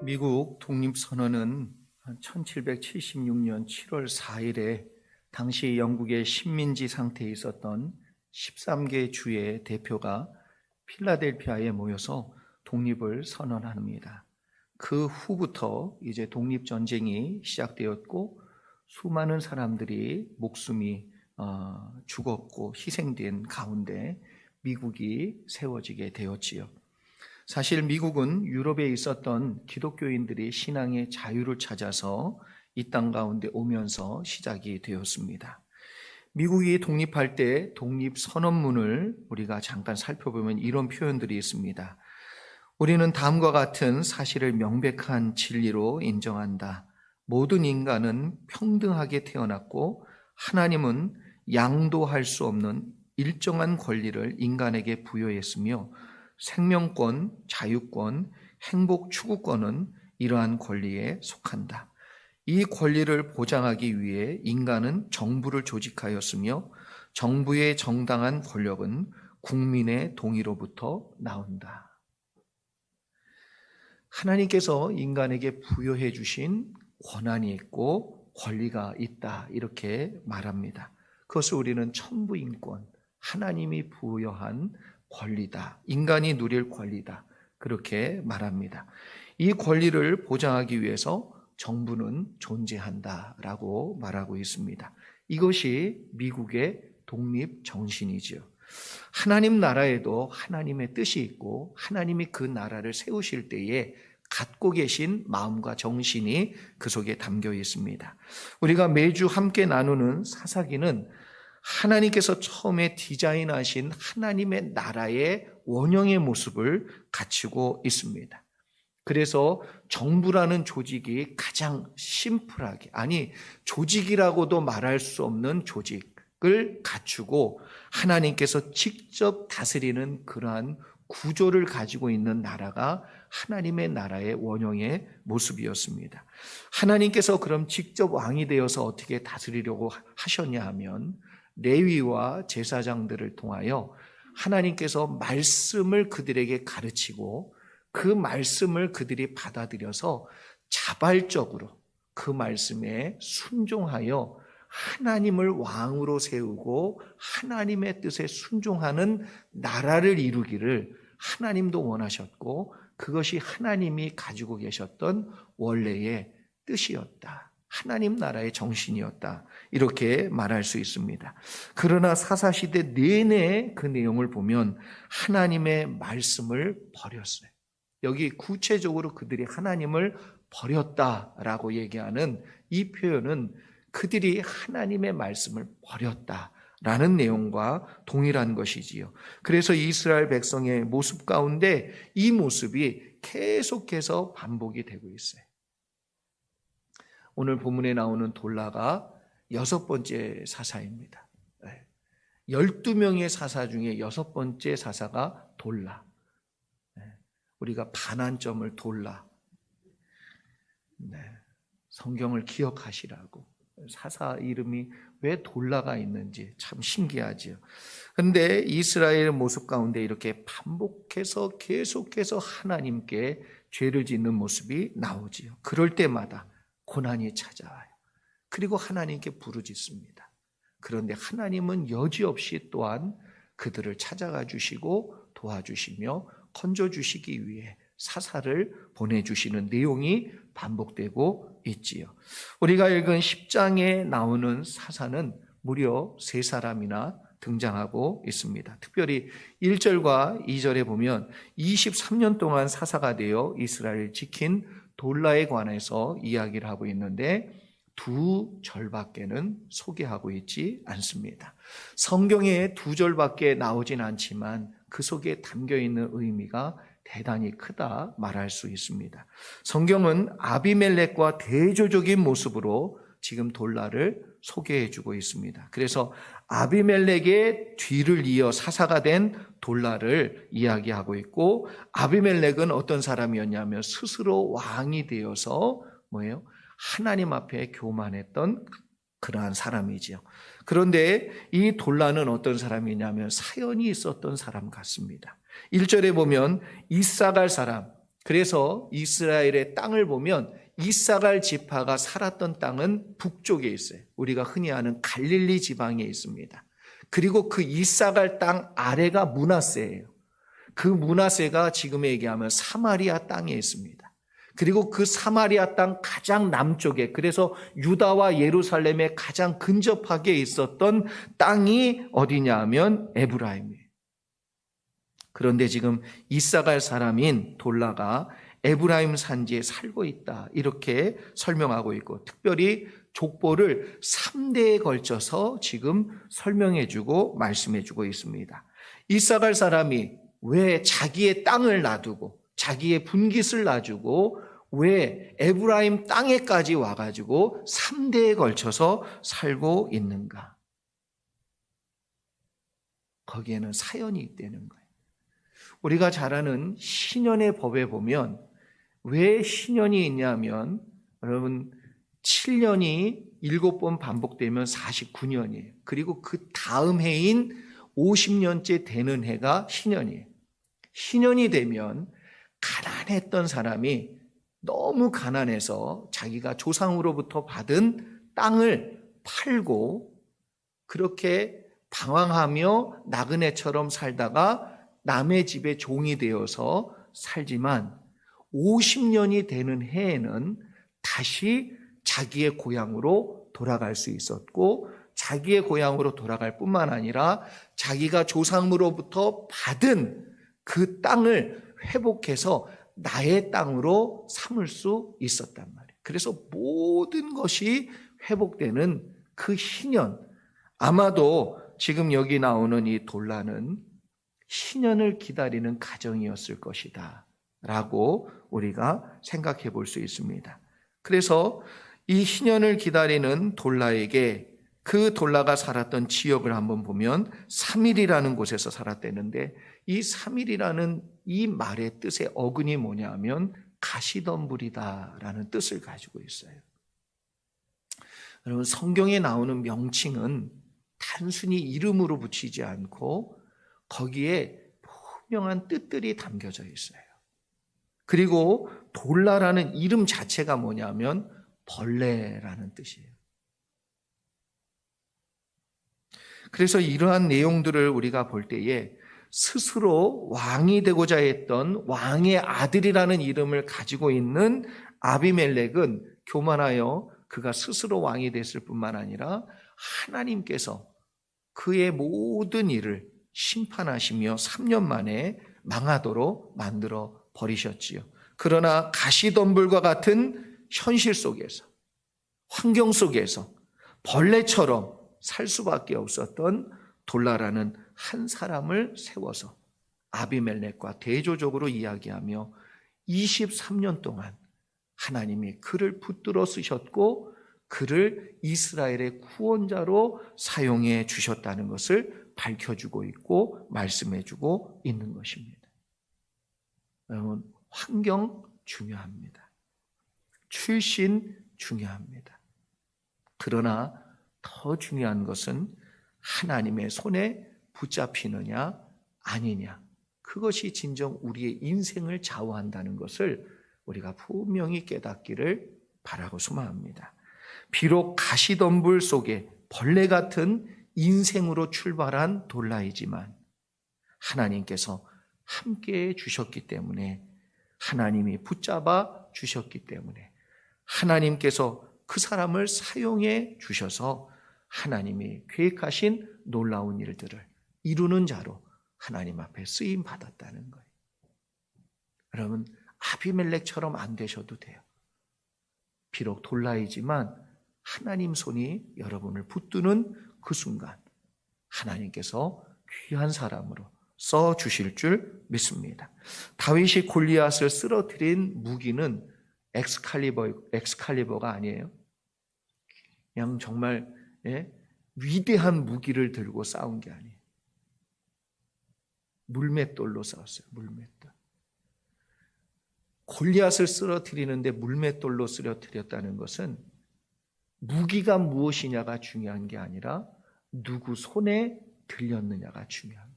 미국 독립선언은 1776년 7월 4일에 당시 영국의 식민지 상태에 있었던 13개 주의 대표가 필라델피아에 모여서 독립을 선언합니다. 그 후부터 이제 독립전쟁이 시작되었고 수많은 사람들이 목숨이 죽었고 희생된 가운데 미국이 세워지게 되었지요. 사실 미국은 유럽에 있었던 기독교인들이 신앙의 자유를 찾아서 이 땅 가운데 오면서 시작이 되었습니다. 미국이 독립할 때 독립선언문을 우리가 잠깐 살펴보면 이런 표현들이 있습니다. 우리는 다음과 같은 사실을 명백한 진리로 인정한다. 모든 인간은 평등하게 태어났고 하나님은 양도할 수 없는 일정한 권리를 인간에게 부여했으며 생명권, 자유권, 행복 추구권은 이러한 권리에 속한다. 이 권리를 보장하기 위해 인간은 정부를 조직하였으며 정부의 정당한 권력은 국민의 동의로부터 나온다. 하나님께서 인간에게 부여해 주신 권한이 있고 권리가 있다, 이렇게 말합니다. 그것을 우리는 천부인권, 하나님이 부여한 권리다, 인간이 누릴 권리다, 그렇게 말합니다. 이 권리를 보장하기 위해서 정부는 존재한다라고 말하고 있습니다. 이것이 미국의 독립 정신이지요. 하나님 나라에도 하나님의 뜻이 있고 하나님이 그 나라를 세우실 때에 갖고 계신 마음과 정신이 그 속에 담겨 있습니다. 우리가 매주 함께 나누는 사사기는 하나님께서 처음에 디자인하신 하나님의 나라의 원형의 모습을 갖추고 있습니다. 그래서 정부라는 조직이 가장 심플하게, 아니 조직이라고도 말할 수 없는 조직을 갖추고 하나님께서 직접 다스리는 그러한 구조를 가지고 있는 나라가 하나님의 나라의 원형의 모습이었습니다. 하나님께서 그럼 직접 왕이 되어서 어떻게 다스리려고 하셨냐 하면 레위와 제사장들을 통하여 하나님께서 말씀을 그들에게 가르치고 그 말씀을 그들이 받아들여서 자발적으로 그 말씀에 순종하여 하나님을 왕으로 세우고 하나님의 뜻에 순종하는 나라를 이루기를 하나님도 원하셨고 그것이 하나님이 가지고 계셨던 원래의 뜻이었다. 하나님 나라의 정신이었다. 이렇게 말할 수 있습니다. 그러나 사사시대 내내 그 내용을 보면 하나님의 말씀을 버렸어요. 여기 구체적으로 그들이 하나님을 버렸다라고 얘기하는 이 표현은 그들이 하나님의 말씀을 버렸다라는 내용과 동일한 것이지요. 그래서 이스라엘 백성의 모습 가운데 이 모습이 계속해서 반복이 되고 있어요. 오늘 본문에 나오는 돌라가 6번째 사사입니다. 12명의 사사 중에 6번째 사사가 돌라. 우리가 반환점을 돌라. 성경을 기억하시라고. 사사 이름이 왜 돌라가 있는지 참 신기하지요. 그런데 이스라엘 모습 가운데 이렇게 반복해서 계속해서 하나님께 죄를 짓는 모습이 나오지요. 그럴 때마다 고난이 찾아와요. 그리고 하나님께 부르짖습니다. 그런데 하나님은 여지없이 또한 그들을 찾아가 주시고 도와주시며 건져주시기 위해 사사를 보내주시는 내용이 반복되고 있지요. 우리가 읽은 10장에 나오는 사사는 무려 3사람이나 등장하고 있습니다. 특별히 1절과 2절에 보면 23년 동안 사사가 되어 이스라엘을 지킨 돌라에 관해서 이야기를 하고 있는데 2절밖에는 소개하고 있지 않습니다. 성경에 2절밖에 나오진 않지만 그 속에 담겨있는 의미가 대단히 크다 말할 수 있습니다. 성경은 아비멜렉과 대조적인 모습으로 지금 돌라를 소개해주고 있습니다. 그래서 아비멜렉의 뒤를 이어 사사가 된 돌라를 이야기하고 있고, 아비멜렉은 어떤 사람이었냐면 스스로 왕이 되어서 뭐예요? 하나님 앞에 교만했던 그러한 사람이지요. 그런데 이 돌라는 어떤 사람이냐면 사연이 있었던 사람 같습니다. 1절에 보면 이사갈 사람, 그래서 이스라엘의 땅을 보면 이사갈 지파가 살았던 땅은 북쪽에 있어요. 우리가 흔히 아는 갈릴리 지방에 있습니다. 그리고 그 이사갈 땅 아래가 므낫세예요. 그 므낫세가 지금 얘기하면 사마리아 땅에 있습니다. 그리고 그 사마리아 땅 가장 남쪽에, 그래서 유다와 예루살렘에 가장 근접하게 있었던 땅이 어디냐 하면 에브라임이에요. 그런데 지금 이사갈 사람인 돌라가 에브라임 산지에 살고 있다, 이렇게 설명하고 있고, 특별히 족보를 3대에 걸쳐서 지금 설명해주고 말씀해주고 있습니다. 이사갈 사람이 왜 자기의 땅을 놔두고 자기의 분깃을 놔주고 왜 에브라임 땅에까지 와가지고 3대에 걸쳐서 살고 있는가? 거기에는 사연이 있다는 거예요. 우리가 잘 아는 신년의 법에 보면 왜 신년이 있냐면, 여러분 7년이 7번 반복되면 49년이에요. 그리고 그 다음 해인 50년째 되는 해가 신년이에요. 신년이 되면 가난했던 사람이 너무 가난해서 자기가 조상으로부터 받은 땅을 팔고 그렇게 방황하며 나그네처럼 살다가 남의 집에 종이 되어서 살지만 50년이 되는 해에는 다시 자기의 고향으로 돌아갈 수 있었고, 자기의 고향으로 돌아갈 뿐만 아니라 자기가 조상으로부터 받은 그 땅을 회복해서 나의 땅으로 삼을 수 있었단 말이에요. 그래서 모든 것이 회복되는 그 희년, 아마도 지금 여기 나오는 이 돌라는 희년을 기다리는 가정이었을 것이다 라고 우리가 생각해 볼 수 있습니다. 그래서 이 희년을 기다리는 돌라에게, 그 돌라가 살았던 지역을 한번 보면 3일이라는 곳에서 살았다는데, 이 3일이라는 이 말의 뜻의 어근이 뭐냐 하면 가시덤불이다라는 뜻을 가지고 있어요. 여러분, 성경에 나오는 명칭은 단순히 이름으로 붙이지 않고 거기에 분명한 뜻들이 담겨져 있어요. 그리고 돌라라는 이름 자체가 뭐냐면 벌레라는 뜻이에요. 그래서 이러한 내용들을 우리가 볼 때에 스스로 왕이 되고자 했던 왕의 아들이라는 이름을 가지고 있는 아비멜렉은 교만하여 그가 스스로 왕이 됐을 뿐만 아니라 하나님께서 그의 모든 일을 심판하시며 3년 만에 망하도록 만들어 버리셨지요. 그러나 가시덤불과 같은 현실 속에서, 환경 속에서 벌레처럼 살 수밖에 없었던 돌라라는 한 사람을 세워서 아비멜렉과 대조적으로 이야기하며 23년 동안 하나님이 그를 붙들어 쓰셨고 그를 이스라엘의 구원자로 사용해 주셨다는 것을 밝혀주고 있고 말씀해주고 있는 것입니다. 여러분, 환경 중요합니다. 출신 중요합니다. 그러나 더 중요한 것은 하나님의 손에 붙잡히느냐 아니냐, 그것이 진정 우리의 인생을 좌우한다는 것을 우리가 분명히 깨닫기를 바라고 소망합니다. 비록 가시덤불 속에 벌레 같은 인생으로 출발한 돌라이지만 하나님께서 함께해 주셨기 때문에, 하나님이 붙잡아 주셨기 때문에, 하나님께서 그 사람을 사용해 주셔서 하나님이 계획하신 놀라운 일들을 이루는 자로 하나님 앞에 쓰임 받았다는 거예요. 여러분, 아비멜렉처럼 안 되셔도 돼요. 비록 돌라이지만 하나님 손이 여러분을 붙드는 그 순간 하나님께서 귀한 사람으로 써 주실 줄 믿습니다. 다윗이 골리앗을 쓰러뜨린 무기는 엑스칼리버가 아니에요. 그냥 정말 위대한 무기를 들고 싸운 게 아니에요. 물맷돌로 싸웠어요. 물맷돌. 골리앗을 쓰러뜨리는데 물맷돌로 쓰러뜨렸다는 것은 무기가 무엇이냐가 중요한 게 아니라 누구 손에 들렸느냐가 중요한 거예요.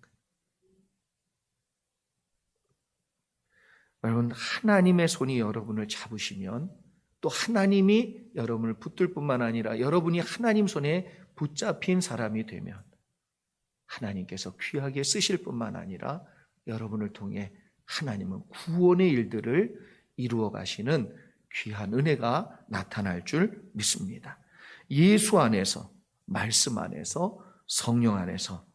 여러분, 하나님의 손이 여러분을 잡으시면 또 하나님이 여러분을 붙들 뿐만 아니라 여러분이 하나님 손에 붙잡힌 사람이 되면 하나님께서 귀하게 쓰실 뿐만 아니라 여러분을 통해 하나님은 구원의 일들을 이루어 가시는 귀한 은혜가 나타날 줄 믿습니다. 예수 안에서, 말씀 안에서, 성령 안에서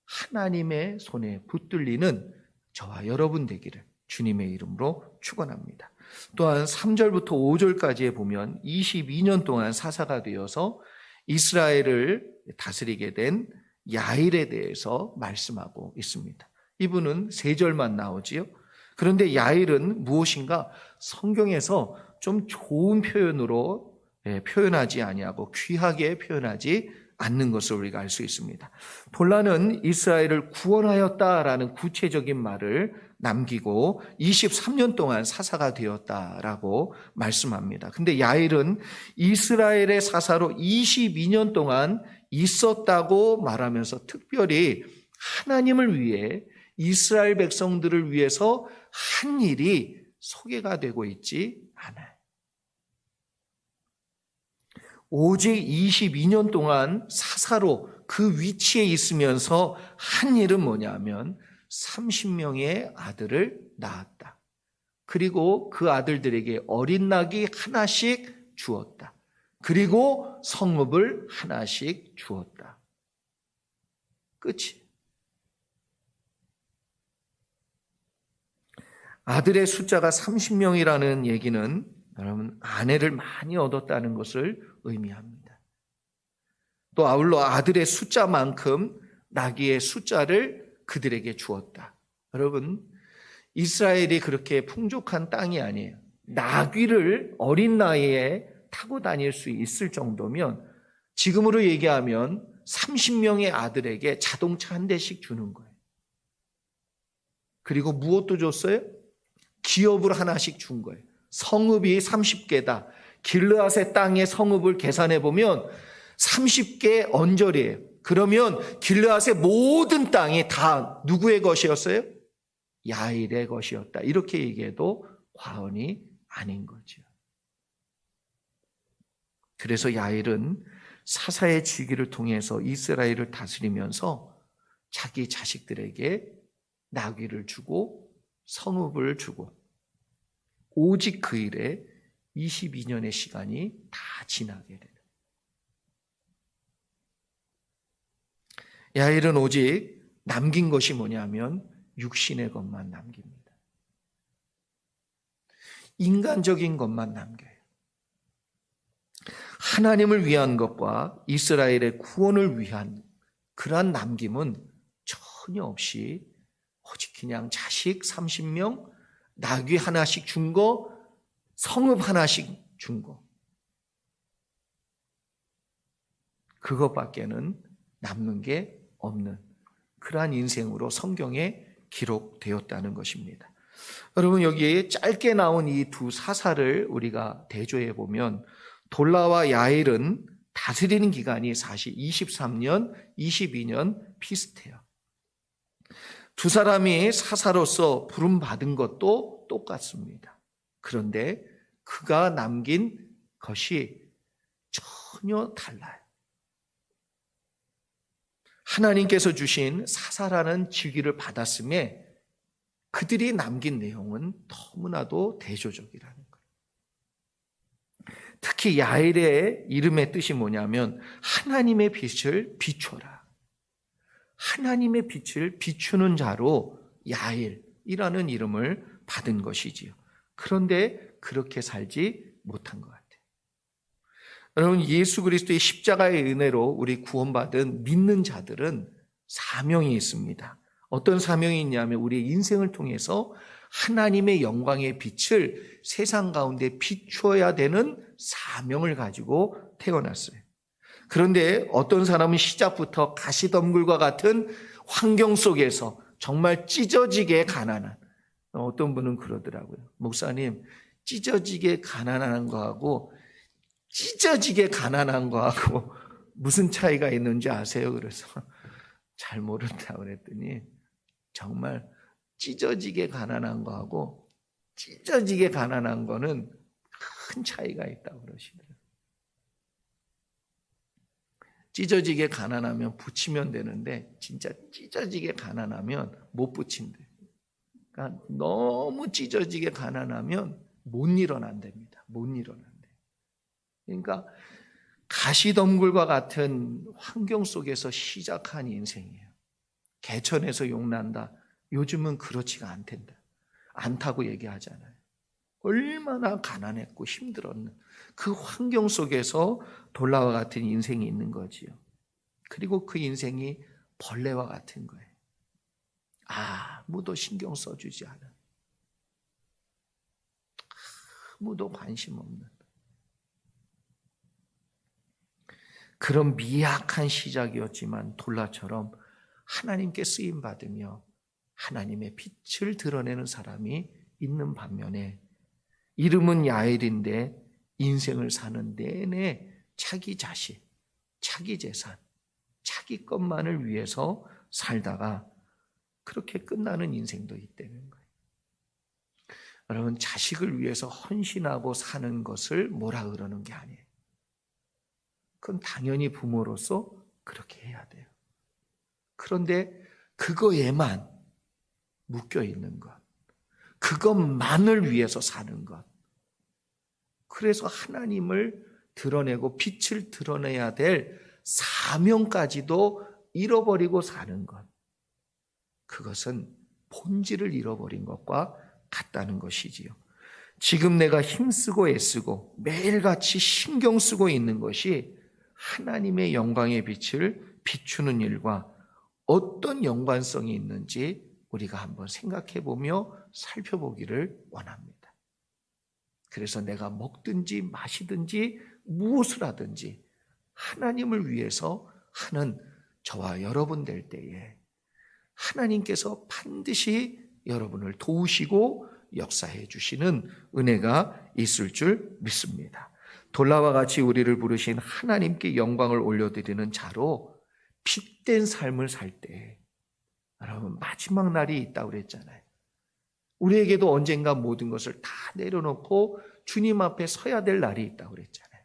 하나님의 손에 붙들리는 저와 여러분 되기를 주님의 이름으로 축원합니다. 또한 3절부터 5절까지에 보면 22년 동안 사사가 되어서 이스라엘을 다스리게 된 야일에 대해서 말씀하고 있습니다. 이분은 3절만 나오지요. 그런데 야일은 무엇인가 성경에서 좀 좋은 표현으로 표현하지 아니하고 귀하게 표현하지 않는 것을 우리가 알 수 있습니다. 본란은 이스라엘을 구원하였다라는 구체적인 말을 남기고 23년 동안 사사가 되었다라고 말씀합니다. 근데 야일은 이스라엘의 사사로 22년 동안 있었다고 말하면서 특별히 하나님을 위해 이스라엘 백성들을 위해서 한 일이 소개가 되고 있지 않아요. 오직 22년 동안 사사로 그 위치에 있으면서 한 일은 뭐냐면 30명의 아들을 낳았다. 그리고 그 아들들에게 어린 낙이 하나씩 주었다. 그리고 성읍을 하나씩 주었다. 끝이. 아들의 숫자가 30명이라는 얘기는 여러분 아내를 많이 얻었다는 것을 의미합니다. 또 아울러 아들의 숫자만큼 나귀의 숫자를 그들에게 주었다. 여러분 이스라엘이 그렇게 풍족한 땅이 아니에요. 나귀를 어린 나이에 타고 다닐 수 있을 정도면 지금으로 얘기하면 30명의 아들에게 자동차 한 대씩 주는 거예요. 그리고 무엇도 줬어요? 기업을 하나씩 준 거예요. 성읍이 30개다. 길르앗의 땅의 성읍을 계산해 보면 30개 언저리예요. 그러면 길르앗의 모든 땅이 다 누구의 것이었어요? 야일의 것이었다. 이렇게 얘기해도 과언이 아닌 거죠. 그래서 야일은 사사의 지기를 통해서 이스라엘을 다스리면서 자기 자식들에게 나귀를 주고 성읍을 주고 오직 그 일에 22년의 시간이 다 지나게 돼요. 야일은 오직 남긴 것이 뭐냐면 육신의 것만 남깁니다. 인간적인 것만 남겨요. 하나님을 위한 것과 이스라엘의 구원을 위한 그러한 남김은 전혀 없이 오직 그냥 자식 30명, 나귀 하나씩 준 거, 성읍 하나씩 준 거. 그것밖에는 남는 게 없는 그러한 인생으로 성경에 기록되었다는 것입니다. 여러분 여기 짧게 나온 이 두 사사를 우리가 대조해 보면 돌라와 야일은 다스리는 기간이 사실 23년, 22년 비슷해요. 두 사람이 사사로서 부름받은 것도 똑같습니다. 그런데 그가 남긴 것이 전혀 달라요. 하나님께서 주신 사사라는 직위를 받았음에 그들이 남긴 내용은 너무나도 대조적이라는 거예요. 특히 야일의 이름의 뜻이 뭐냐면 하나님의 빛을 비춰라. 하나님의 빛을 비추는 자로 야일이라는 이름을 받은 것이지요. 그런데 그렇게 살지 못한 것 같아요. 여러분 예수 그리스도의 십자가의 은혜로 우리 구원받은 믿는 자들은 사명이 있습니다. 어떤 사명이 있냐면 우리의 인생을 통해서 하나님의 영광의 빛을 세상 가운데 비추어야 되는 사명을 가지고 태어났어요. 그런데 어떤 사람은 시작부터 가시덤불과 같은 환경 속에서 정말 찢어지게 가난한, 어떤 분은 그러더라고요. 목사님, 찢어지게 가난한 거하고 찢어지게 가난한 거하고 무슨 차이가 있는지 아세요? 그래서 잘 모른다고 그랬더니 정말 찢어지게 가난한 거하고 찢어지게 가난한 거는 큰 차이가 있다고 그러시더라고요. 찢어지게 가난하면 붙이면 되는데 진짜 찢어지게 가난하면 못 붙인대. 그러니까 너무 찢어지게 가난하면 못 일어난답니다. 못 일어난대. 그러니까 가시덤굴과 같은 환경 속에서 시작한 인생이에요. 개천에서 용난다. 요즘은 그렇지가 않단다. 않다고 얘기하잖아요. 얼마나 가난했고 힘들었는 그 환경 속에서 돌라와 같은 인생이 있는 거지요. 그리고 그 인생이 벌레와 같은 거예요. 아무도 신경 써주지 않은, 아무도 관심 없는 그런 미약한 시작이었지만 돌라처럼 하나님께 쓰임받으며 하나님의 빛을 드러내는 사람이 있는 반면에 이름은 야엘인데 인생을 사는 내내 자기 자식, 자기 재산, 자기 것만을 위해서 살다가 그렇게 끝나는 인생도 있다는 거예요. 여러분, 자식을 위해서 헌신하고 사는 것을 뭐라 그러는 게 아니에요. 그건 당연히 부모로서 그렇게 해야 돼요. 그런데 그거에만 묶여 있는 것, 그것만을 위해서 사는 것, 그래서 하나님을 드러내고 빛을 드러내야 될 사명까지도 잃어버리고 사는 것, 그것은 본질을 잃어버린 것과 같다는 것이지요. 지금 내가 힘쓰고 애쓰고 매일같이 신경 쓰고 있는 것이 하나님의 영광의 빛을 비추는 일과 어떤 연관성이 있는지 우리가 한번 생각해 보며 살펴보기를 원합니다. 그래서 내가 먹든지 마시든지 무엇을 하든지 하나님을 위해서 하는 저와 여러분 될 때에 하나님께서 반드시 여러분을 도우시고 역사해 주시는 은혜가 있을 줄 믿습니다. 돌라와 같이 우리를 부르신 하나님께 영광을 올려드리는 자로 빛된 삶을 살 때, 여러분 마지막 날이 있다고 그랬잖아요. 우리에게도 언젠가 모든 것을 다 내려놓고 주님 앞에 서야 될 날이 있다고 그랬잖아요.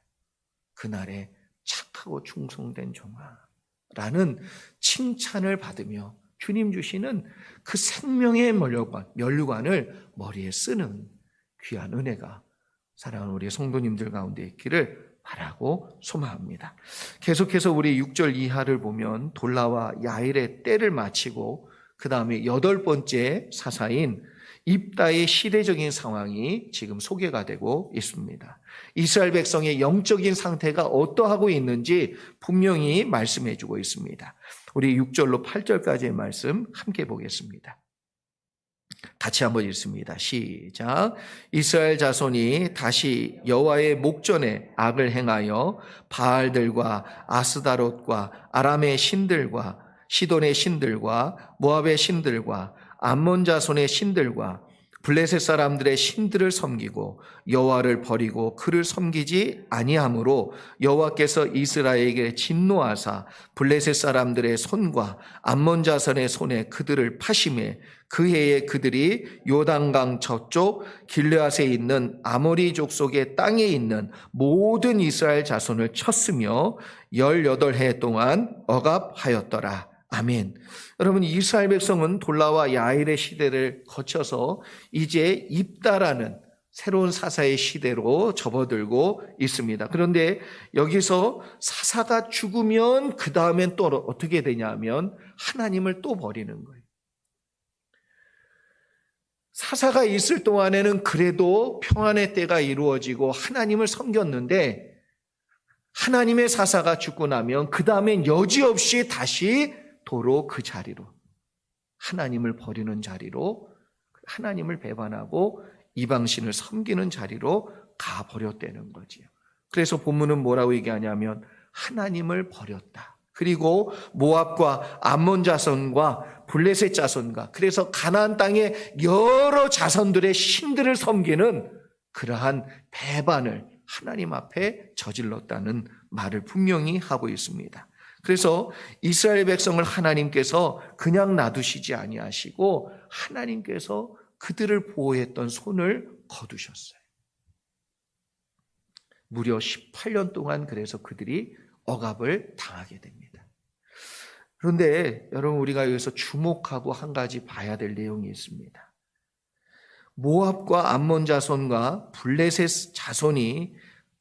그날에 착하고 충성된 종아라는 칭찬을 받으며 주님 주시는 그 생명의 면류관을 머리에 쓰는 귀한 은혜가 사랑하는 우리 성도님들 가운데 있기를 바라고 소망합니다. 계속해서 우리 6절 이하를 보면 돌라와 야엘의 때를 마치고 그 다음에 8번째 사사인 입다의 시대적인 상황이 지금 소개가 되고 있습니다. 이스라엘 백성의 영적인 상태가 어떠하고 있는지 분명히 말씀해 주고 있습니다. 우리 6절로 8절까지의 말씀 함께 보겠습니다. 같이 한번 읽습니다. 시작. 이스라엘 자손이 다시 여호와의 목전에 악을 행하여 바알들과 아스다롯과 아람의 신들과 시돈의 신들과 모압의 신들과 암몬 자손의 신들과 블레셋 사람들의 신들을 섬기고 여호와를 버리고 그를 섬기지 아니하므로 여호와께서 이스라엘에게 진노하사 블레셋 사람들의 손과 암몬 자손의 손에 그들을 파심해 그 해에 그들이 요단강 저쪽 길르앗에 있는 아모리 족속의 땅에 있는 모든 이스라엘 자손을 쳤으며 18해 동안 억압하였더라. 아멘. 여러분, 이스라엘 백성은 돌라와 야엘의 시대를 거쳐서 이제 입다라는 새로운 사사의 시대로 접어들고 있습니다. 그런데 여기서 사사가 죽으면 그 다음엔 또 어떻게 되냐면 하나님을 또 버리는 거예요. 사사가 있을 동안에는 그래도 평안의 때가 이루어지고 하나님을 섬겼는데 하나님의 사사가 죽고 나면 그 다음엔 여지없이 다시 도로 그 자리로, 하나님을 버리는 자리로, 하나님을 배반하고 이방신을 섬기는 자리로 가버렸다는 거지요. 그래서 본문은 뭐라고 얘기하냐면 하나님을 버렸다. 그리고 모압과 암몬 자손과 블레셋 자손과, 그래서 가나안 땅의 여러 자손들의 신들을 섬기는 그러한 배반을 하나님 앞에 저질렀다는 말을 분명히 하고 있습니다. 그래서 이스라엘 백성을 하나님께서 그냥 놔두시지 아니하시고 하나님께서 그들을 보호했던 손을 거두셨어요. 무려 18년 동안 그래서 그들이 억압을 당하게 됩니다. 그런데 여러분, 우리가 여기서 주목하고 한 가지 봐야 될 내용이 있습니다. 모압과 암몬 자손과 블레셋 자손이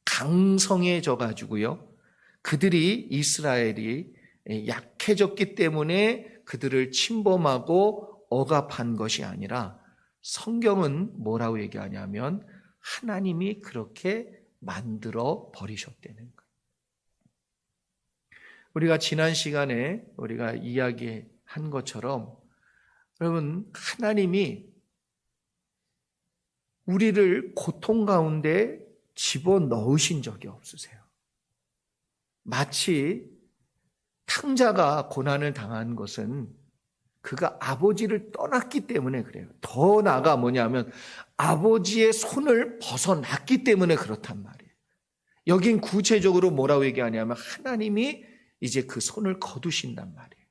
강성해져 가지고요, 그들이 이스라엘이 약해졌기 때문에 그들을 침범하고 억압한 것이 아니라, 성경은 뭐라고 얘기하냐면 하나님이 그렇게 만들어 버리셨다는 거예요. 우리가 지난 시간에 우리가 이야기한 것처럼, 여러분, 하나님이 우리를 고통 가운데 집어넣으신 적이 없으세요. 마치 탕자가 고난을 당한 것은 그가 아버지를 떠났기 때문에 그래요. 더 나아가 뭐냐면 아버지의 손을 벗어났기 때문에 그렇단 말이에요. 여긴 구체적으로 뭐라고 얘기하냐면 하나님이 이제 그 손을 거두신단 말이에요.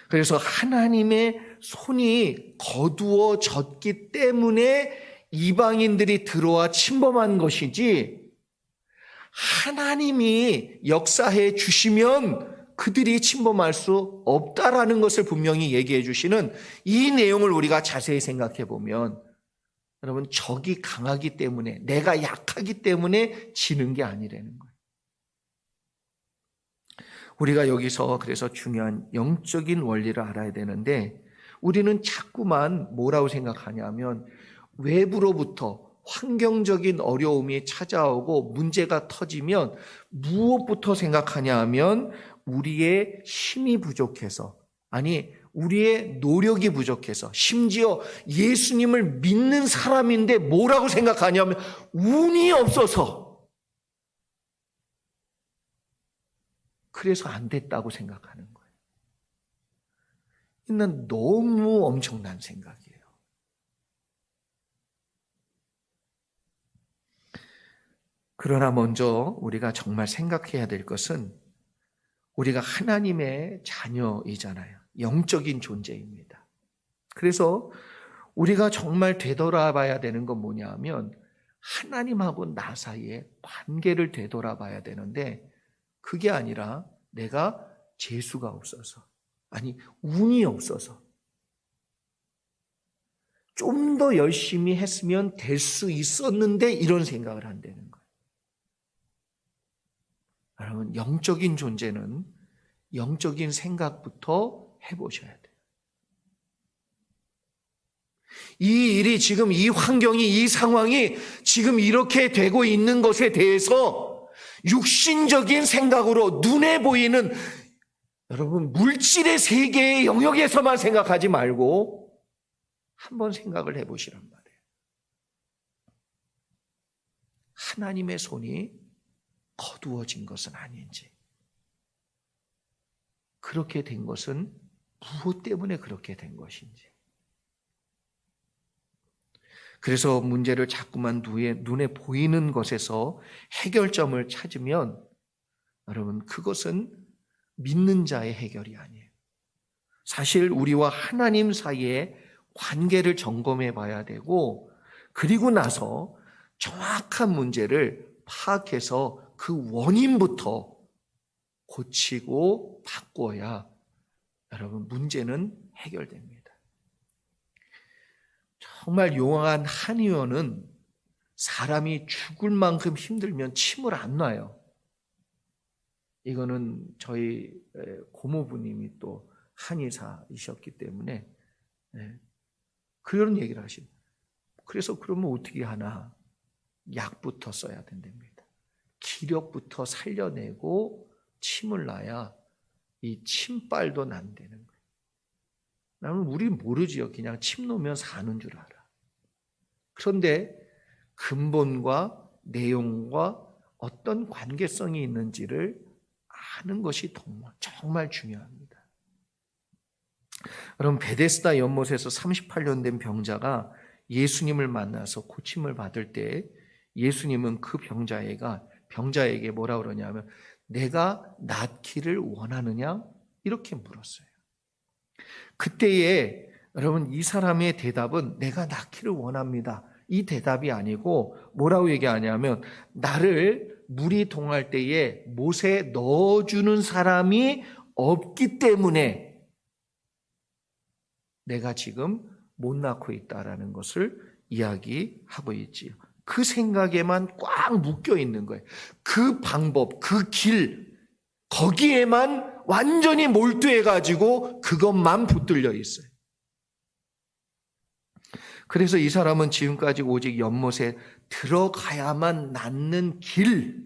그래서 하나님의 손이 거두어졌기 때문에 이방인들이 들어와 침범한 것이지, 하나님이 역사해 주시면 그들이 침범할 수 없다라는 것을 분명히 얘기해 주시는 이 내용을 우리가 자세히 생각해 보면, 여러분, 적이 강하기 때문에, 내가 약하기 때문에 지는 게 아니라는 거예요. 우리가 여기서 그래서 중요한 영적인 원리를 알아야 되는데, 우리는 자꾸만 뭐라고 생각하냐면 외부로부터 환경적인 어려움이 찾아오고 문제가 터지면 무엇부터 생각하냐 하면 우리의 힘이 부족해서, 아니 우리의 노력이 부족해서, 심지어 예수님을 믿는 사람인데 뭐라고 생각하냐면 운이 없어서, 그래서 안 됐다고 생각하는 거예요. 이는 너무 엄청난 생각이에요. 그러나 먼저 우리가 정말 생각해야 될 것은 우리가 하나님의 자녀이잖아요. 영적인 존재입니다. 그래서 우리가 정말 되돌아봐야 되는 건 뭐냐 하면 하나님하고 나 사이의 관계를 되돌아봐야 되는데, 그게 아니라 내가 재수가 없어서, 아니 운이 없어서, 좀 더 열심히 했으면 될 수 있었는데 이런 생각을 한다는 거예요. 여러분, 영적인 존재는 영적인 생각부터 해보셔야 돼요. 이 일이 지금, 이 환경이, 이 상황이 지금 이렇게 되고 있는 것에 대해서 육신적인 생각으로 눈에 보이는, 여러분, 물질의 세계의 영역에서만 생각하지 말고 한번 생각을 해보시란 말이에요. 하나님의 손이 거두어진 것은 아닌지, 그렇게 된 것은 무엇 때문에 그렇게 된 것인지. 그래서 문제를 자꾸만 눈에 보이는 것에서 해결점을 찾으면, 여러분, 그것은 믿는 자의 해결이 아니에요. 사실 우리와 하나님 사이의 관계를 점검해 봐야 되고, 그리고 나서 정확한 문제를 파악해서 그 원인부터 고치고 바꿔야, 여러분, 문제는 해결됩니다. 정말 용한 한의원은 사람이 죽을 만큼 힘들면 침을 안 놔요. 이거는 저희 고모부님이 또 한의사이셨기 때문에 그런 얘기를 하십니다. 그래서 그러면 어떻게 하나? 약부터 써야 된답니다. 기력부터 살려내고 침을 놔야 이 침빨도 난다는 거예요. 나는 우리 모르지요. 그냥 침 놓으면 사는 줄 알아. 그런데 근본과 내용과 어떤 관계성이 있는지를 아는 것이 정말 중요합니다. 여러분, 베데스다 연못에서 38년 된 병자가 예수님을 만나서 고침을 받을 때 예수님은 그 병자에게 뭐라 그러냐면 내가 낫기를 원하느냐? 이렇게 물었어요. 그때에 여러분, 이 사람의 대답은 내가 낳기를 원합니다. 이 대답이 아니고 뭐라고 얘기하냐면 나를 물이 동할 때에 못에 넣어주는 사람이 없기 때문에 내가 지금 못 낳고 있다라는 것을 이야기하고 있지요. 그 생각에만 꽉 묶여 있는 거예요. 그 방법, 그 길, 거기에만 완전히 몰두해가지고 그것만 붙들려 있어요. 그래서 이 사람은 지금까지 오직 연못에 들어가야만 낫는 길,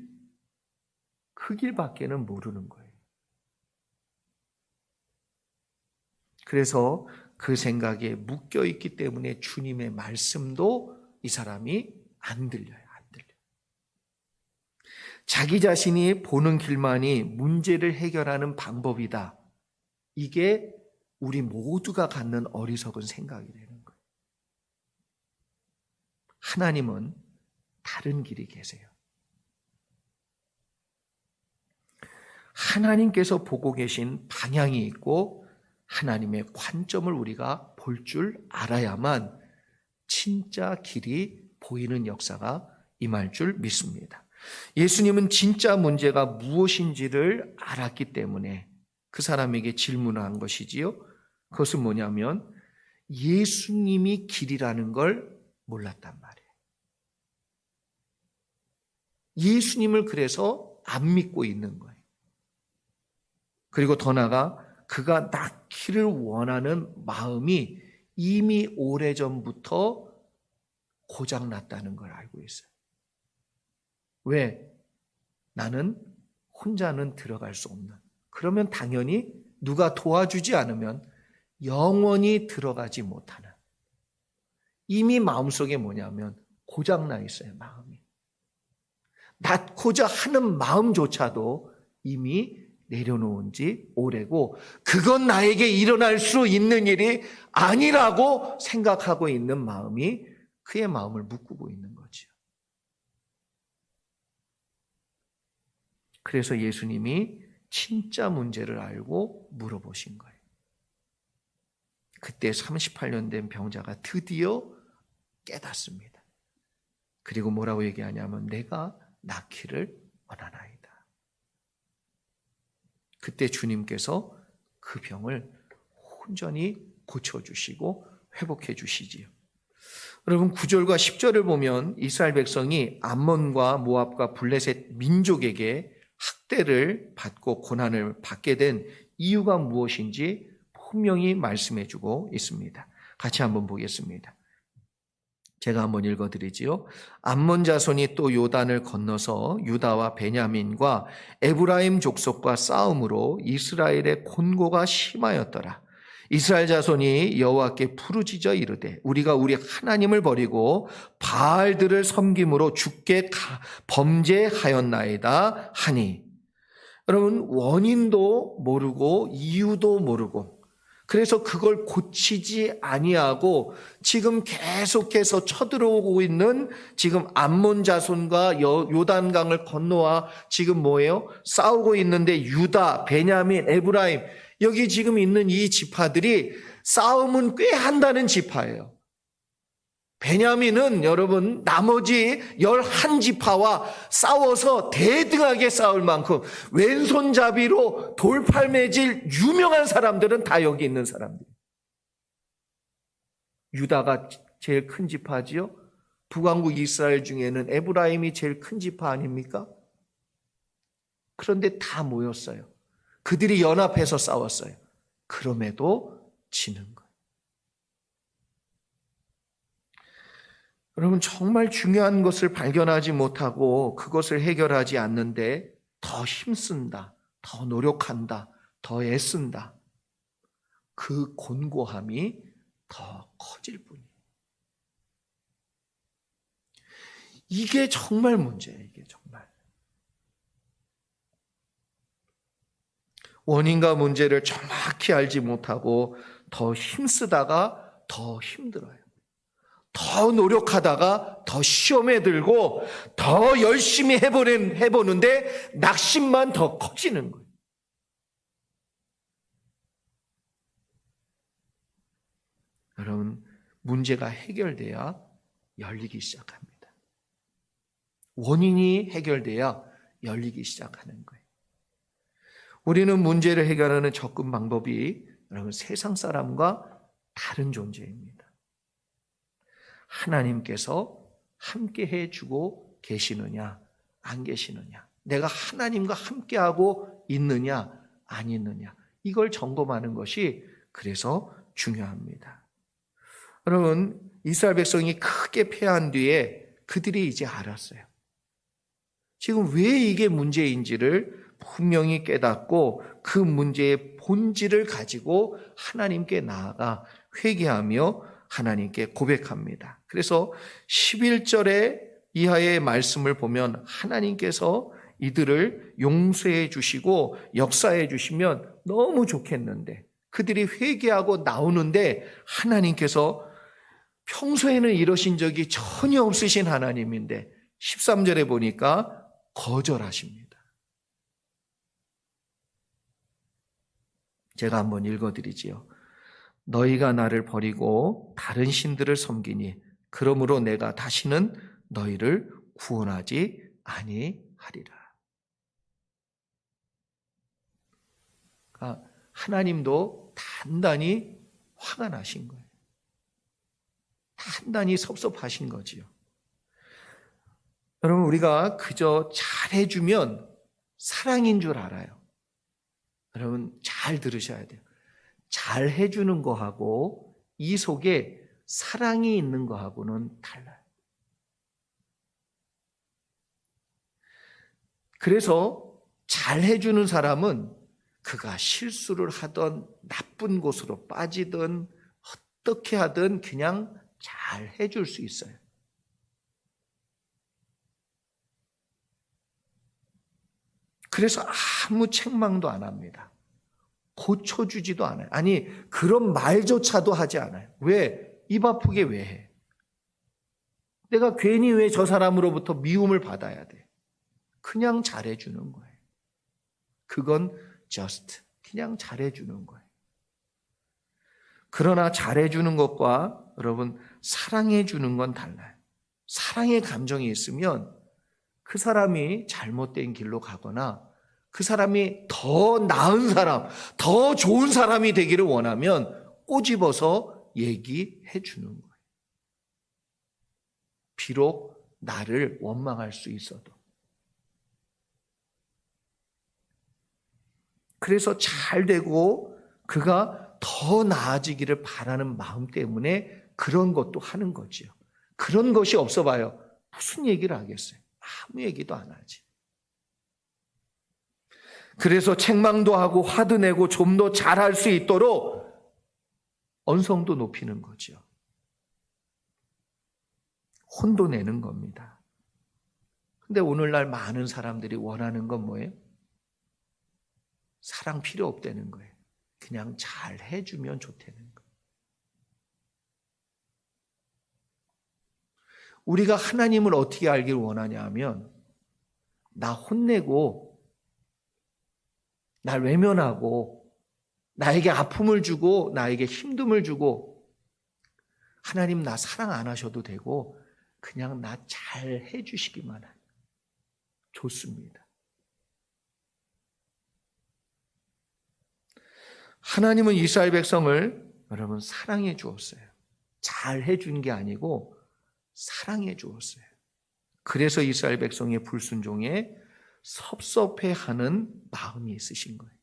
그 길밖에는 모르는 거예요. 그래서 그 생각에 묶여 있기 때문에 주님의 말씀도 이 사람이 안 들려요. 안 들려요. 자기 자신이 보는 길만이 문제를 해결하는 방법이다. 이게 우리 모두가 갖는 어리석은 생각이 되는 거예요. 하나님은 다른 길이 계세요. 하나님께서 보고 계신 방향이 있고 하나님의 관점을 우리가 볼 줄 알아야만 진짜 길이 보이는 역사가 임할 줄 믿습니다. 예수님은 진짜 문제가 무엇인지를 알았기 때문에 그 사람에게 질문을 한 것이지요. 그것은 뭐냐면 예수님이 길이라는 걸 몰랐단 말이에요. 예수님을 그래서 안 믿고 있는 거예요. 그리고 더 나아가 그가 낳기를 원하는 마음이 이미 오래전부터 고장났다는 걸 알고 있어요. 왜? 나는 혼자는 들어갈 수 없는. 그러면 당연히 누가 도와주지 않으면 영원히 들어가지 못하는. 이미 마음속에 뭐냐면 고장나 있어요, 마음이. 낳고자 하는 마음조차도 이미 내려놓은 지 오래고 그건 나에게 일어날 수 있는 일이 아니라고 생각하고 있는 마음이 그의 마음을 묶고 있는 거죠. 그래서 예수님이 진짜 문제를 알고 물어보신 거예요. 그때 38년 된 병자가 드디어 깨닫습니다. 그리고 뭐라고 얘기하냐면 내가 낳기를 원하나이다. 그때 주님께서 그 병을 온전히 고쳐주시고 회복해 주시지요. 여러분 9절과 10절을 보면 이스라엘 백성이 암몬과 모압과 블레셋 민족에게 학대를 받고 고난을 받게 된 이유가 무엇인지 분명히 말씀해 주고 있습니다. 같이 한번 보겠습니다. 제가 한번 읽어드리지요. 암몬 자손이 또 요단을 건너서 유다와 베냐민과 에브라임 족속과 싸움으로 이스라엘의 곤고가 심하였더라. 이스라엘 자손이 여호와께 부르짖어 이르되 우리가 우리 하나님을 버리고 바알들을 섬김으로 주께 범죄하였나이다 하니. 여러분 원인도 모르고 이유도 모르고 그래서 그걸 고치지 아니하고 지금 계속해서 쳐들어오고 있는 지금 암몬 자손과 요단강을 건너와 지금 뭐예요? 싸우고 있는데 유다, 베냐민, 에브라임 여기 지금 있는 이 지파들이 싸움은 꽤 한다는 지파예요. 베냐민은 여러분 나머지 11지파와 싸워서 대등하게 싸울 만큼 왼손잡이로 돌팔매질 유명한 사람들은 다 여기 있는 사람들. 유다가 제일 큰 지파지요. 북왕국 이스라엘 중에는 에브라임이 제일 큰 지파 아닙니까? 그런데 다 모였어요. 그들이 연합해서 싸웠어요. 그럼에도 지는 거예요. 여러분 정말 중요한 것을 발견하지 못하고 그것을 해결하지 않는데 더 힘쓴다, 더 노력한다, 더 애쓴다. 그 곤고함이 더 커질 뿐이에요. 이게 정말 문제예요. 이게 정말. 원인과 문제를 정확히 알지 못하고 더 힘쓰다가 더 힘들어요. 더 노력하다가 더 시험에 들고 더 열심히 해보는데 낙심만 더 커지는 거예요. 문제가 해결돼야 열리기 시작합니다. 원인이 해결돼야 열리기 시작하는 거예요. 우리는 문제를 해결하는 접근 방법이 여러분 세상 사람과 다른 존재입니다. 하나님께서 함께 해주고 계시느냐 안 계시느냐, 내가 하나님과 함께하고 있느냐 안 있느냐, 이걸 점검하는 것이 그래서 중요합니다. 여러분, 이스라엘 백성이 크게 패한 뒤에 그들이 이제 알았어요. 지금 왜 이게 문제인지를 분명히 깨닫고 그 문제의 본질을 가지고 하나님께 나아가 회개하며 하나님께 고백합니다. 그래서 11절에 이하의 말씀을 보면 하나님께서 이들을 용서해 주시고 역사해 주시면 너무 좋겠는데, 그들이 회개하고 나오는데 하나님께서 평소에는 이러신 적이 전혀 없으신 하나님인데 13절에 보니까 거절하십니다. 제가 한번 읽어드리지요. 너희가 나를 버리고 다른 신들을 섬기니 그러므로 내가 다시는 너희를 구원하지 아니하리라. 그러니까 하나님도 단단히 화가 나신 거예요. 단단히 섭섭하신 거지요. 여러분, 우리가 그저 잘해주면 사랑인 줄 알아요. 여러분, 잘 들으셔야 돼요. 잘해주는 거하고 이 속에 사랑이 있는 거하고는 달라요. 그래서 잘해주는 사람은 그가 실수를 하던 나쁜 곳으로 빠지든 어떻게 하든 그냥 잘 해줄 수 있어요. 그래서 아무 책망도 안 합니다. 고쳐주지도 않아요. 아니, 그런 말조차도 하지 않아요. 왜? 입 아프게 왜 해? 내가 괜히 왜 저 사람으로부터 미움을 받아야 돼? 그냥 잘해주는 거예요. 그건 just, 그냥 잘해주는 거예요. 그러나 잘해주는 것과 여러분 사랑해주는 건 달라요. 사랑의 감정이 있으면 그 사람이 잘못된 길로 가거나 그 사람이 더 나은 사람, 더 좋은 사람이 되기를 원하면 꼬집어서 얘기해 주는 거예요. 비록 나를 원망할 수 있어도. 그래서 잘 되고 그가 더 나아지기를 바라는 마음 때문에 그런 것도 하는 거지요. 그런 것이 없어 봐요. 무슨 얘기를 하겠어요? 아무 얘기도 안 하지. 그래서 책망도 하고 화도 내고 좀 더 잘할 수 있도록 언성도 높이는 거죠. 혼도 내는 겁니다. 근데 오늘날 많은 사람들이 원하는 건 뭐예요? 사랑 필요 없다는 거예요. 그냥 잘 해주면 좋다는 거예요. 우리가 하나님을 어떻게 알길 원하냐 하면 나 혼내고 날 외면하고 나에게 아픔을 주고 나에게 힘듦을 주고 하나님 나 사랑 안 하셔도 되고 그냥 나 잘 해주시기만 해요. 좋습니다. 하나님은 이스라엘 백성을 여러분 사랑해 주었어요. 잘 해준 게 아니고 사랑해 주었어요. 그래서 이스라엘 백성의 불순종에 섭섭해하는 마음이 있으신 거예요.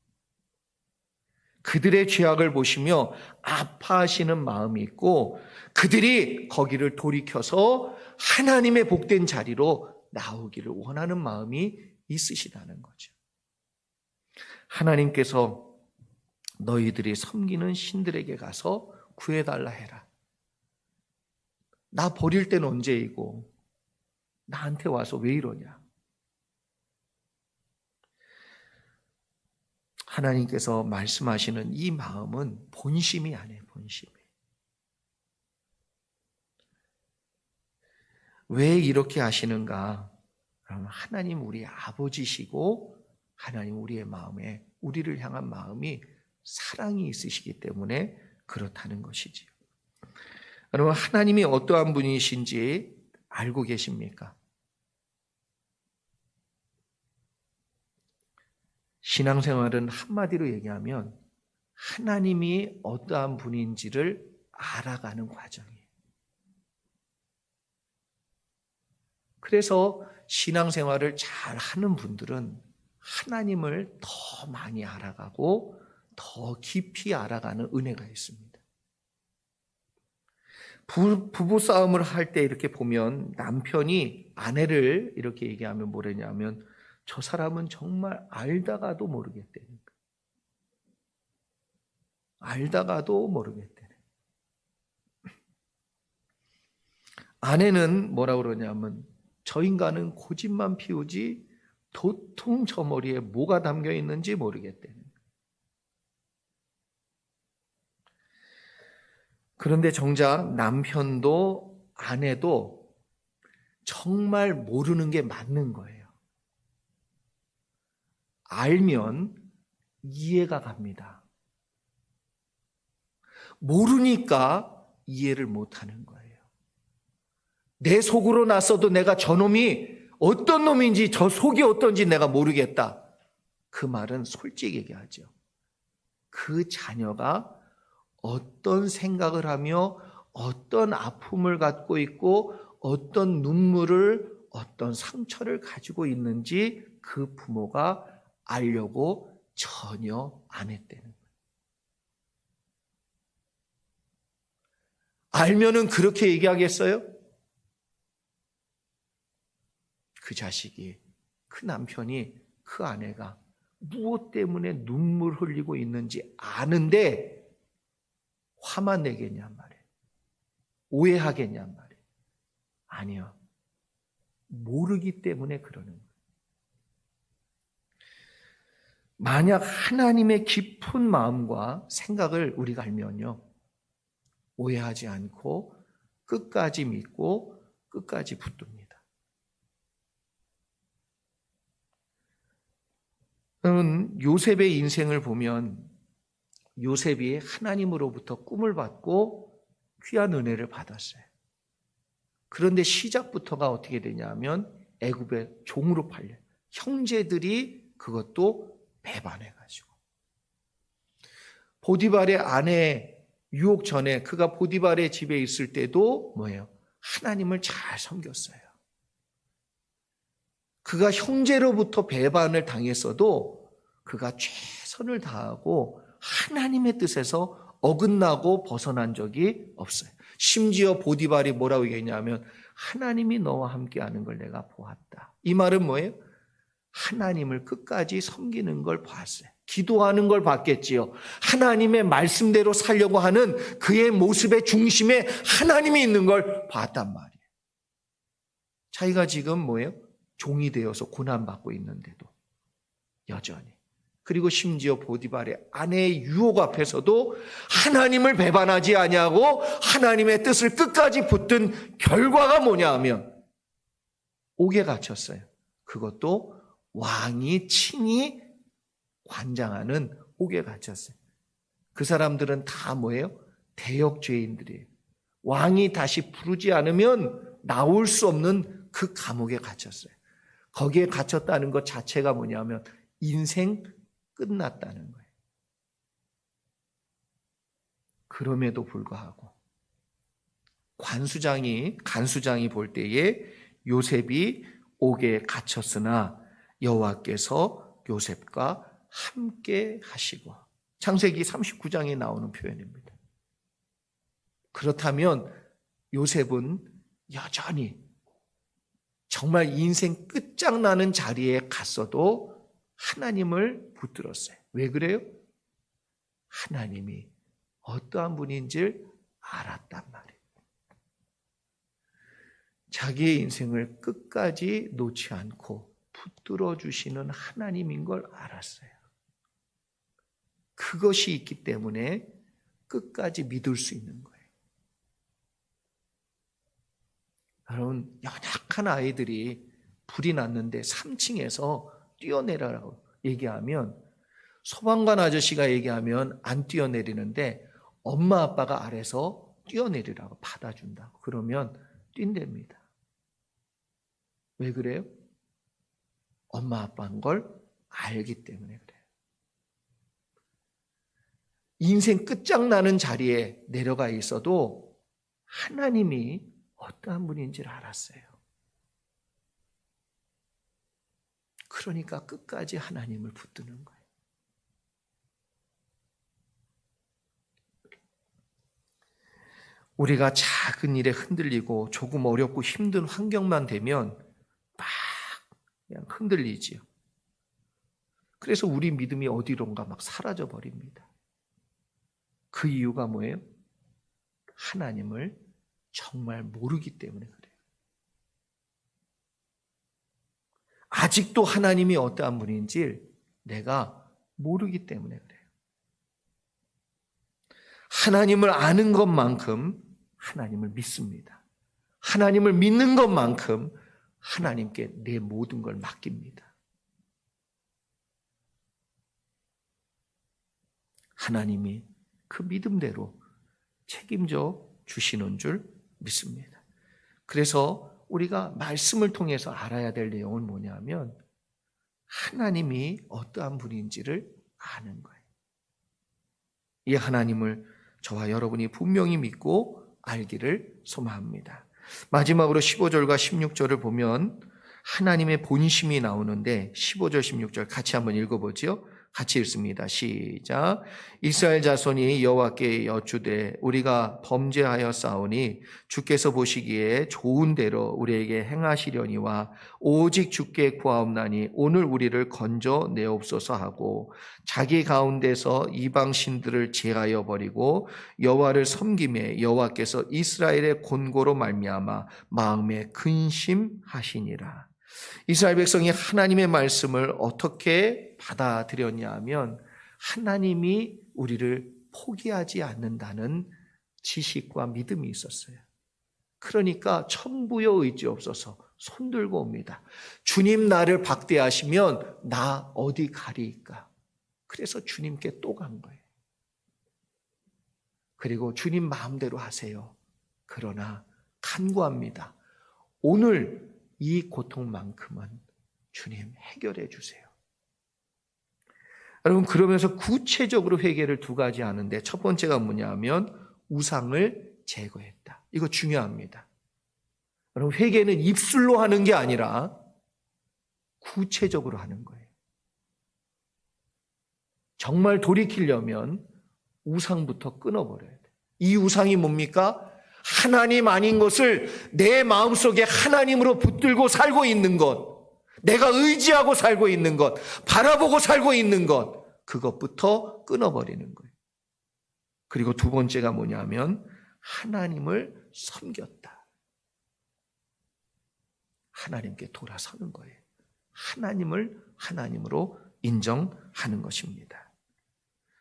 그들의 죄악을 보시며 아파하시는 마음이 있고 그들이 거기를 돌이켜서 하나님의 복된 자리로 나오기를 원하는 마음이 있으시다는 거죠. 하나님께서 너희들이 섬기는 신들에게 가서 구해달라 해라. 나 버릴 때는 언제이고 나한테 와서 왜 이러냐. 하나님께서 말씀하시는 이 마음은 본심이 아니에요. 본심이. 왜 이렇게 하시는가? 그러면 하나님 우리의 아버지시고 하나님 우리의 마음에 우리를 향한 마음이 사랑이 있으시기 때문에 그렇다는 것이지요. 여러분, 하나님이 어떠한 분이신지 알고 계십니까? 신앙생활은 한마디로 얘기하면 하나님이 어떠한 분인지를 알아가는 과정이에요. 그래서 신앙생활을 잘 하는 분들은 하나님을 더 많이 알아가고 더 깊이 알아가는 은혜가 있습니다. 부부 싸움을 할 때 이렇게 보면 남편이 아내를 이렇게 얘기하면 뭐라냐면 저 사람은 정말 알다가도 모르겠다는 거예요. 알다가도 모르겠다는 거예요. 아내는 뭐라 그러냐면 저 인간은 고집만 피우지 도통 저 머리에 뭐가 담겨 있는지 모르겠다는 거예요. 그런데 정작 남편도 아내도 정말 모르는 게 맞는 거예요. 알면 이해가 갑니다. 모르니까 이해를 못하는 거예요. 내 속으로 났어도 내가 저놈이 어떤 놈인지 저 속이 어떤지 내가 모르겠다. 그 말은 솔직히 얘기하죠. 그 자녀가 어떤 생각을 하며 어떤 아픔을 갖고 있고 어떤 눈물을 어떤 상처를 가지고 있는지 그 부모가 알려고 전혀 안 했다는 거예요. 알면은 그렇게 얘기하겠어요? 그 자식이, 그 남편이, 그 아내가 무엇 때문에 눈물 흘리고 있는지 아는데 화만 내겠냔 말이에요. 오해하겠냔 말이에요. 아니요. 모르기 때문에 그러는 거예요. 만약 하나님의 깊은 마음과 생각을 우리가 알면요, 오해하지 않고 끝까지 믿고 끝까지 붙듭니다. 여러분, 요셉의 인생을 보면 요셉이 하나님으로부터 꿈을 받고 귀한 은혜를 받았어요. 그런데 시작부터가 어떻게 되냐면 애굽의 종으로 팔려요. 형제들이 그것도 배반해가지고. 보디발의 아내 유혹 전에 그가 보디발의 집에 있을 때도 뭐예요? 하나님을 잘 섬겼어요. 그가 형제로부터 배반을 당했어도 그가 최선을 다하고 하나님의 뜻에서 어긋나고 벗어난 적이 없어요. 심지어 보디발이 뭐라고 얘기했냐면 하나님이 너와 함께하는 걸 내가 보았다. 이 말은 뭐예요? 하나님을 끝까지 섬기는 걸 봤어요. 기도하는 걸 봤겠지요. 하나님의 말씀대로 살려고 하는 그의 모습의 중심에 하나님이 있는 걸 봤단 말이에요. 자기가 지금 뭐예요? 종이 되어서 고난받고 있는데도 여전히. 그리고 심지어 보디발의 아내의 유혹 앞에서도 하나님을 배반하지 아니하고 하나님의 뜻을 끝까지 붙든 결과가 뭐냐 하면 옥에 갇혔어요. 그것도 왕이 친히 관장하는 옥에 갇혔어요. 그 사람들은 다 뭐예요? 대역죄인들이에요. 왕이 다시 부르지 않으면 나올 수 없는 그 감옥에 갇혔어요. 거기에 갇혔다는 것 자체가 뭐냐면 인생 끝났다는 거예요. 그럼에도 불구하고 간수장이 볼 때에 요셉이 옥에 갇혔으나 여호와께서 요셉과 함께 하시고, 창세기 39장에 나오는 표현입니다. 그렇다면 요셉은 여전히 정말 인생 끝장나는 자리에 갔어도 하나님을 붙들었어요. 왜 그래요? 하나님이 어떠한 분인지를 알았단 말이에요. 자기의 인생을 끝까지 놓지 않고 붙들어 주시는 하나님인 걸 알았어요. 그것이 있기 때문에 끝까지 믿을 수 있는 거예요. 여러분, 연약한 아이들이 불이 났는데 3층에서 뛰어내라라고 얘기하면 소방관 아저씨가 얘기하면 안 뛰어내리는데 엄마 아빠가 아래서 뛰어내리라고 받아준다고. 그러면 뛴답니다. 왜 그래요? 엄마 아빠인 걸 알기 때문에 그래요. 인생 끝장나는 자리에 내려가 있어도 하나님이 어떠한 분인지를 알았어요. 그러니까 끝까지 하나님을 붙드는 거예요. 우리가 작은 일에 흔들리고 조금 어렵고 힘든 환경만 되면 막 그냥 흔들리지요. 그래서 우리 믿음이 어디론가 막 사라져 버립니다. 그 이유가 뭐예요? 하나님을 정말 모르기 때문에 그래요. 아직도 하나님이 어떠한 분인지 내가 모르기 때문에 그래요. 하나님을 아는 것만큼 하나님을 믿습니다. 하나님을 믿는 것만큼 하나님께 내 모든 걸 맡깁니다. 하나님이 그 믿음대로 책임져 주시는 줄 믿습니다. 그래서 우리가 말씀을 통해서 알아야 될 내용은 뭐냐면 하나님이 어떠한 분인지를 아는 거예요. 이 하나님을 저와 여러분이 분명히 믿고 알기를 소망합니다. 마지막으로 15절과 16절을 보면 하나님의 본심이 나오는데 15절 16절 같이 한번 읽어보죠. 같이 읽습니다. 시작. 이스라엘 자손이 여호와께 여쭈되 우리가 범죄하여 싸우니 주께서 보시기에 좋은 대로 우리에게 행하시려니와 오직 주께 구하옵나니 오늘 우리를 건져 내옵소서 하고 자기 가운데서 이방 신들을 제하여 버리고 여호와를 섬김에 여호와께서 이스라엘의 곤고로 말미암아 마음에 근심하시니라. 이스라엘 백성이 하나님의 말씀을 어떻게 받아들였냐 하면 하나님이 우리를 포기하지 않는다는 지식과 믿음이 있었어요. 그러니까 천부여 의지 없어서 손들고 옵니다. 주님 나를 박대하시면 나 어디 가리이까? 그래서 주님께 또 간 거예요. 그리고 주님 마음대로 하세요. 그러나 간구합니다. 오늘 이 고통만큼은 주님 해결해 주세요. 여러분 그러면서 구체적으로 회개를 두 가지 하는데 첫 번째가 뭐냐 하면 우상을 제거했다. 이거 중요합니다. 여러분 회개는 입술로 하는 게 아니라 구체적으로 하는 거예요. 정말 돌이키려면 우상부터 끊어버려야 돼요. 이 우상이 뭡니까? 하나님 아닌 것을 내 마음속에 하나님으로 붙들고 살고 있는 것, 내가 의지하고 살고 있는 것, 바라보고 살고 있는 것, 그것부터 끊어버리는 거예요. 그리고 두 번째가 뭐냐면 하나님을 섬겼다. 하나님께 돌아서는 거예요. 하나님을 하나님으로 인정하는 것입니다.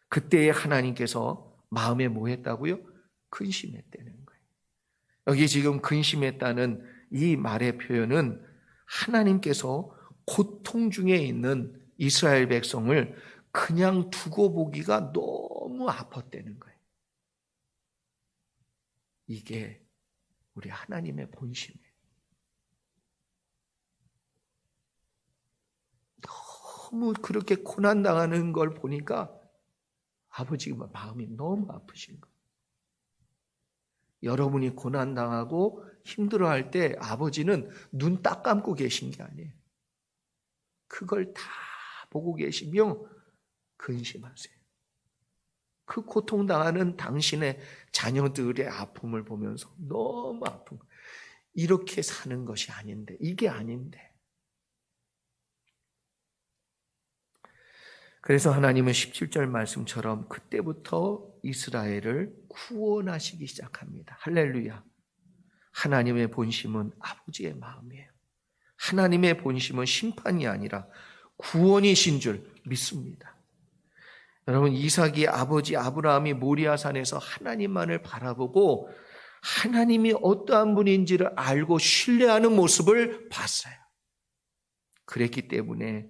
그때에 하나님께서 마음에 뭐 했다고요? 근심했다는 거예요. 여기 지금 근심했다는 이 말의 표현은 하나님께서 고통 중에 있는 이스라엘 백성을 그냥 두고 보기가 너무 아팠다는 거예요. 이게 우리 하나님의 본심이에요. 너무 그렇게 고난당하는 걸 보니까 아버지가 마음이 너무 아프신 거예요. 여러분이 고난당하고 힘들어할 때 아버지는 눈 딱 감고 계신 게 아니에요. 그걸 다 보고 계시며 근심하세요. 그 고통당하는 당신의 자녀들의 아픔을 보면서 너무 아픈 거예요. 이렇게 사는 것이 아닌데, 이게 아닌데. 그래서 하나님은 17절 말씀처럼 그때부터 이스라엘을 구원하시기 시작합니다. 할렐루야. 하나님의 본심은 아버지의 마음이에요. 하나님의 본심은 심판이 아니라 구원이신 줄 믿습니다. 여러분, 이삭이 아버지 아브라함이 모리아산에서 하나님만을 바라보고 하나님이 어떠한 분인지를 알고 신뢰하는 모습을 봤어요. 그랬기 때문에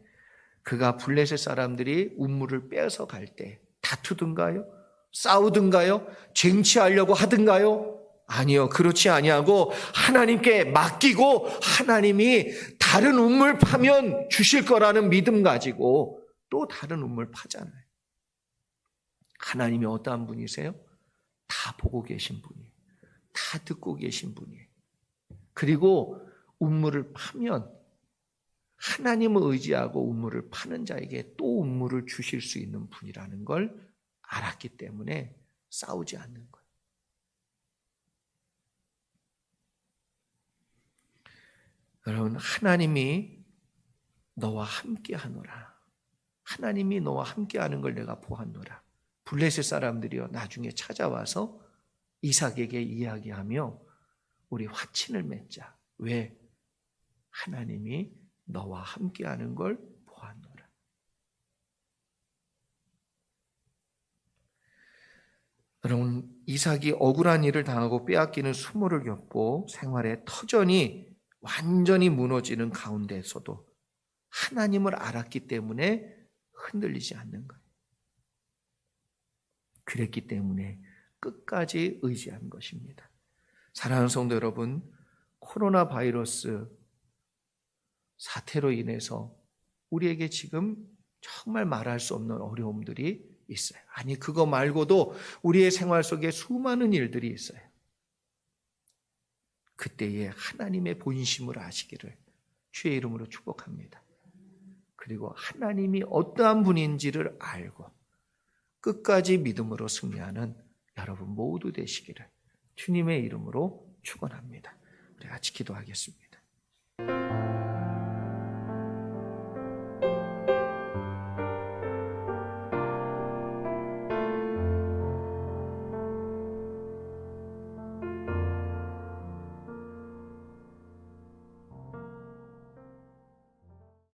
그가 블레셋 사람들이 우물을 빼앗아 갈 때 다투든가요? 싸우든가요? 쟁취하려고 하든가요? 아니요. 그렇지 아니하고 하나님께 맡기고 하나님이 다른 우물 파면 주실 거라는 믿음 가지고 또 다른 우물 파잖아요. 하나님이 어떠한 분이세요? 다 보고 계신 분이에요. 다 듣고 계신 분이에요. 그리고 우물을 파면 하나님을 의지하고 우물을 파는 자에게 또 우물을 주실 수 있는 분이라는 걸 알았기 때문에 싸우지 않는 거예요. 여러분, 하나님이 너와 함께 하노라. 하나님이 너와 함께 하는 걸 내가 보았노라. 블레셋 사람들이요, 나중에 찾아와서 이삭에게 이야기하며 우리 화친을 맺자. 왜? 하나님이 너와 함께 하는 걸 보았노라. 여러분, 이삭이 억울한 일을 당하고 빼앗기는 수모를 겪고 생활의 터전이 완전히 무너지는 가운데서도 하나님을 알았기 때문에 흔들리지 않는 거예요. 그랬기 때문에 끝까지 의지한 것입니다. 사랑하는 성도 여러분, 코로나 바이러스 사태로 인해서 우리에게 지금 정말 말할 수 없는 어려움들이 있어요. 아니, 그거 말고도 우리의 생활 속에 수많은 일들이 있어요. 그때에 하나님의 본심을 아시기를 주의 이름으로 축복합니다. 그리고 하나님이 어떠한 분인지를 알고 끝까지 믿음으로 승리하는 여러분 모두 되시기를 주님의 이름으로 축원합니다. 우리 같이 기도하겠습니다.